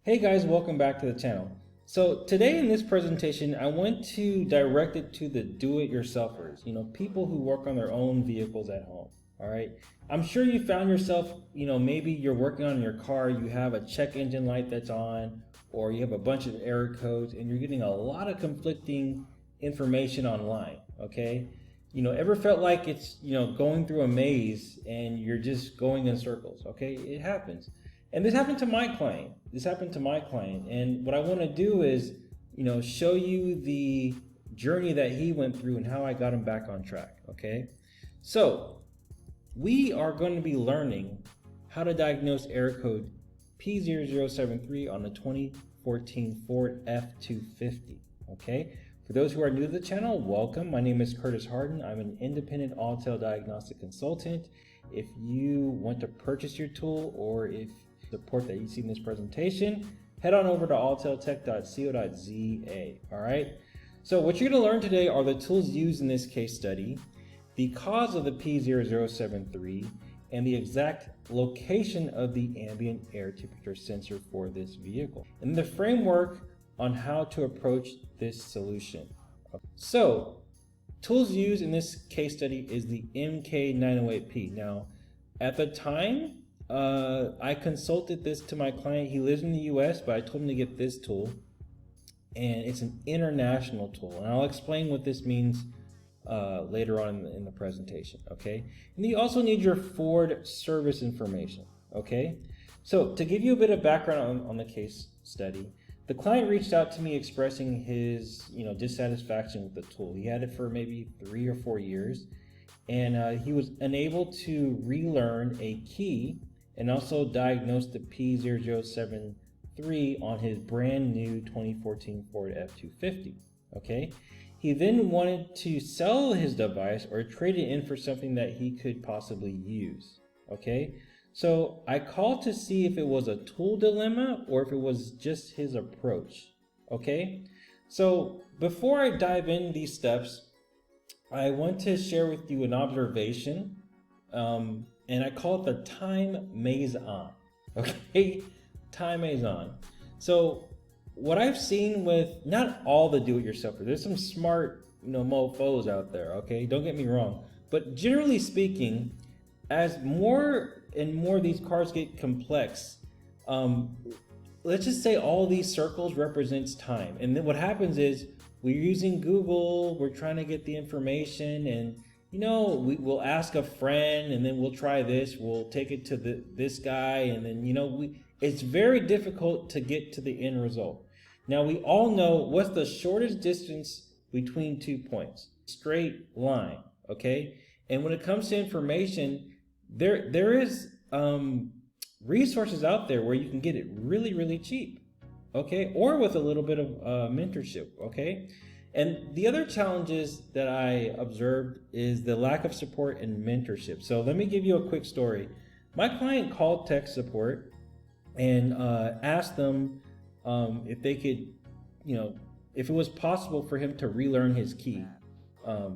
Hey guys, welcome back to the channel. So today in this presentation, I want to direct it to the do-it-yourselfers, people who work on their own vehicles at home, all right? I'm sure you found yourself, maybe you're working on your car, you have a check engine light that's on, or you have a bunch of error codes and you're getting a lot of conflicting information online, okay? Ever felt like it's, going through a maze and you're just going in circles, okay? It happens. And this happened to my client. And what I want to do is, show you the journey that he went through and how I got him back on track, okay? So we are going to be learning how to diagnose error code P0073 on the 2014 Ford F-250, okay? For those who are new to the channel, welcome. My name is Curtis Harden. I'm an independent auto diagnostic consultant. If you want to purchase your tool or if support that you see in this presentation, head on over to allteltech.co.za. All right. So what you're going to learn today are the tools used in this case study, the cause of the P0073, and the exact location of the ambient air temperature sensor for this vehicle, and the framework on how to approach this solution. So tools used in this case study is the MK908P. Now, at the time, I consulted this to my client. He lives in the US, but I told him to get this tool, and it's an international tool, and I'll explain what this means later on in the presentation, okay? And you also need your Ford service information, okay? So to give you a bit of background on the case study, the client reached out to me expressing his dissatisfaction with the tool. He had it for maybe 3 or 4 years, and he was unable to relearn a key and also diagnose the P0073 on his brand new 2014 Ford F-250, okay? He then wanted to sell his device or trade it in for something that he could possibly use, okay? So I called to see if it was a tool dilemma or if it was just his approach, okay? So before I dive in these steps, I want to share with you an observation, and I call it the time maze on, okay? Time maze on. So what I've seen with not all the do-it-yourselfers, there's some smart mofos out there, okay? Don't get me wrong. But generally speaking, as more and more of these cars get complex, let's just say all these circles represents time. And then what happens is we're using Google, we're trying to get the information, and we'll ask a friend, and then we'll try this, we'll take it to this guy, and then it's very difficult to get to the end result. Now we all know what's the shortest distance between 2 points. Straight line, okay? And when it comes to information, there is resources out there where you can get it really, really cheap, okay? Or with a little bit of mentorship, okay? And the other challenges that I observed is the lack of support and mentorship. So let me give you a quick story. My client called tech support and asked them if they could, if it was possible for him to relearn his key to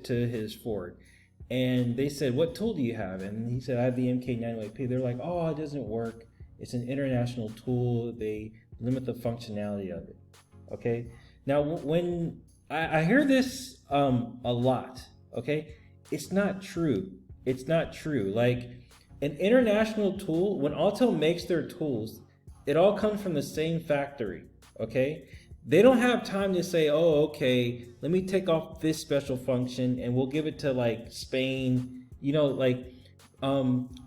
his Ford. And they said, "What tool do you have?" And he said, "I have the MK908P." They're like, "Oh, it doesn't work. It's an international tool. They limit the functionality of it." Okay. Now, when I hear this a lot, okay, it's not true. It's not true. Like an international tool, when Auto makes their tools, it all comes from the same factory, okay? They don't have time to say, "Oh, okay, let me take off this special function and we'll give it to like Spain."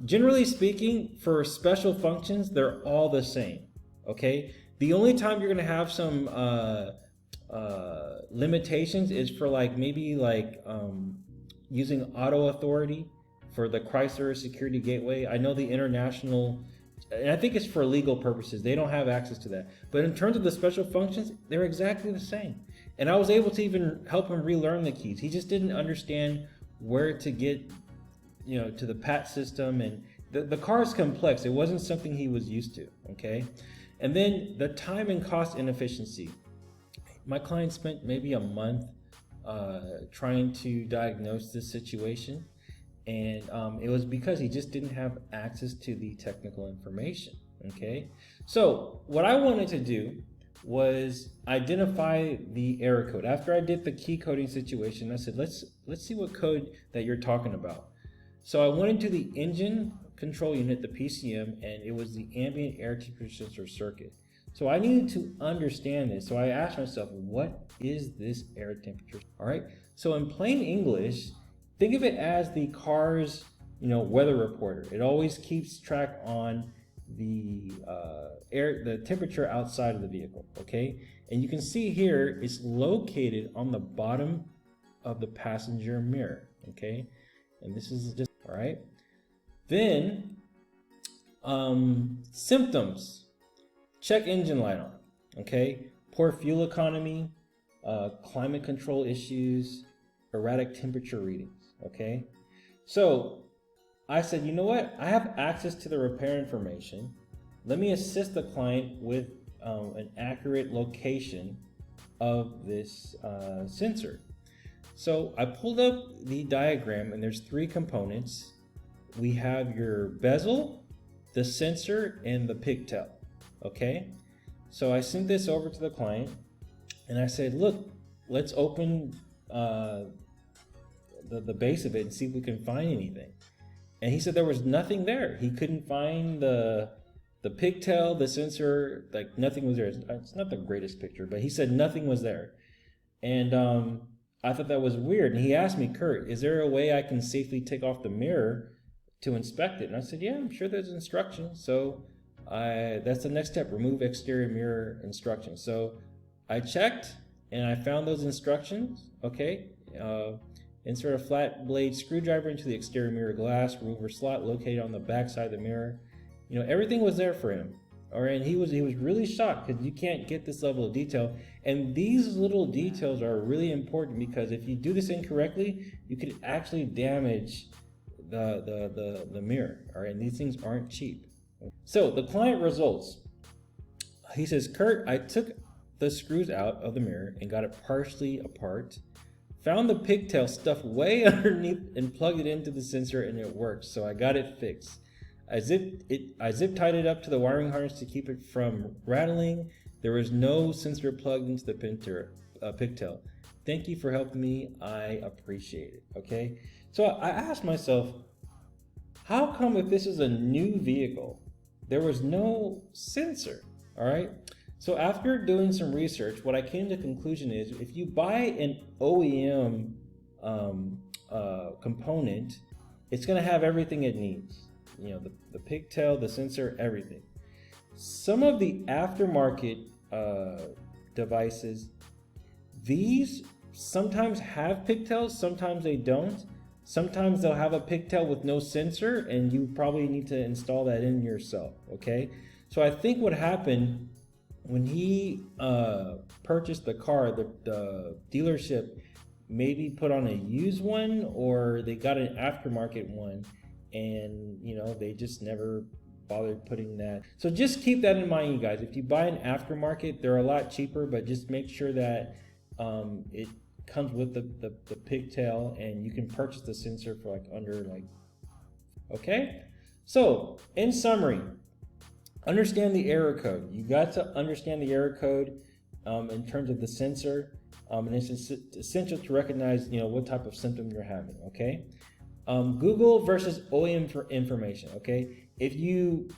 Generally speaking, for special functions, they're all the same, okay? The only time you're gonna have some limitations is for using auto authority for the Chrysler security gateway. I know the international, and I think it's for legal purposes, they don't have access to that. But in terms of the special functions, they're exactly the same. And I was able to even help him relearn the keys. He just didn't understand where to get, to the PAT system, and the car is complex. It wasn't something he was used to, okay? And then the time and cost inefficiency. My client spent maybe a month trying to diagnose this situation, and it was because he just didn't have access to the technical information, Okay, so what I wanted to do was identify the error code. After I did the key coding situation, I said, let's see what code that you're talking about. So I went into the engine control unit, the PCM, and it was the ambient air temperature sensor circuit. So I needed to understand this. So I asked myself, what is this air temperature? All right. So in plain English, think of it as the car's, weather reporter. It always keeps track on the the temperature outside of the vehicle. Okay. And you can see here, it's located on the bottom of the passenger mirror. Okay. And this is just, all right. Then, symptoms. Check engine light on, okay? Poor fuel economy, climate control issues, erratic temperature readings, okay? So I said, you know what? I have access to the repair information. Let me assist the client with an accurate location of this sensor. So I pulled up the diagram, and there's 3 components. We have your bezel, the sensor, and the pigtail. Okay, so I sent this over to the client, and I said, look, let's open the base of it and see if we can find anything. And he said there was nothing there. He couldn't find the pigtail, the sensor, like nothing was there. It's not the greatest picture, but he said nothing was there. And I thought that was weird. And he asked me, Kurt, is there a way I can safely take off the mirror to inspect it? And I said, yeah, I'm sure there's instructions. So that's the next step, remove exterior mirror instructions. So I checked and I found those instructions. Okay, insert a flat blade screwdriver into the exterior mirror glass, remover slot located on the back side of the mirror. Everything was there for him. All right, and he was really shocked because you can't get this level of detail. And these little details are really important because if you do this incorrectly, you could actually damage the mirror. All right, and these things aren't cheap. So the client results. He says, Kurt, I took the screws out of the mirror and got it partially apart. Found the pigtail stuffed way underneath and plugged it into the sensor, and it worked. So I got it fixed. I zip tied it up to the wiring harness to keep it from rattling. There was no sensor plugged into the pigtail. Thank you for helping me. I appreciate it. Okay. So I asked myself, how come if this is a new vehicle, there was no sensor? All right. So after doing some research, what I came to the conclusion is if you buy an OEM component, it's going to have everything it needs. The pigtail, the sensor, everything. Some of the aftermarket devices, these sometimes have pigtails, sometimes they don't. Sometimes they'll have a pigtail with no sensor, and you probably need to install that in yourself, okay? So I think what happened when he purchased the car, the dealership maybe put on a used one, or they got an aftermarket one, and they just never bothered putting that. So just keep that in mind, you guys. If you buy an aftermarket, they're a lot cheaper, but just make sure that it comes with the pigtail, and you can purchase the sensor for okay. So in summary, understand the error code. You got to understand the error code in terms of the sensor, and it's essential to recognize what type of symptom you're having. Okay. Google versus OEM for information. Okay, if you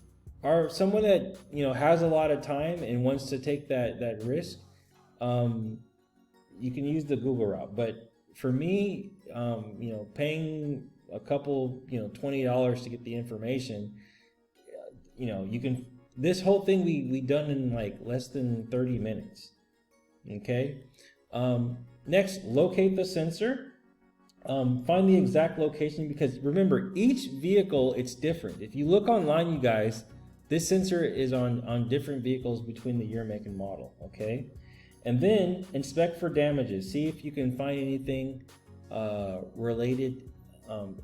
are someone that has a lot of time and wants to take that risk, you can use the Google route. But for me, paying a couple, $20 to get the information, you can. This whole thing we done in less than 30 minutes. Okay. Next, locate the sensor. Find the exact location, because remember, each vehicle, it's different. If you look online, you guys, this sensor is on different vehicles between the year, make, and model. Okay. And then inspect for damages. See if you can find anything related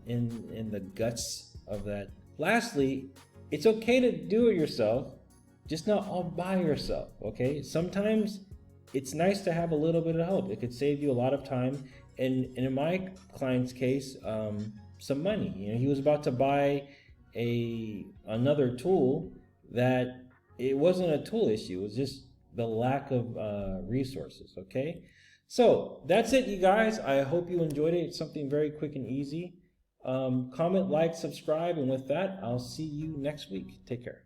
in the guts of that. Lastly, it's okay to do it yourself, just not all by yourself. Okay. Sometimes it's nice to have a little bit of help. It could save you a lot of time. And in my client's case, some money. He was about to buy another tool that it wasn't a tool issue. It was just the lack of resources, okay? So that's it, you guys. I hope you enjoyed it. It's something very quick and easy. Comment, like, subscribe, and with that, I'll see you next week. Take care.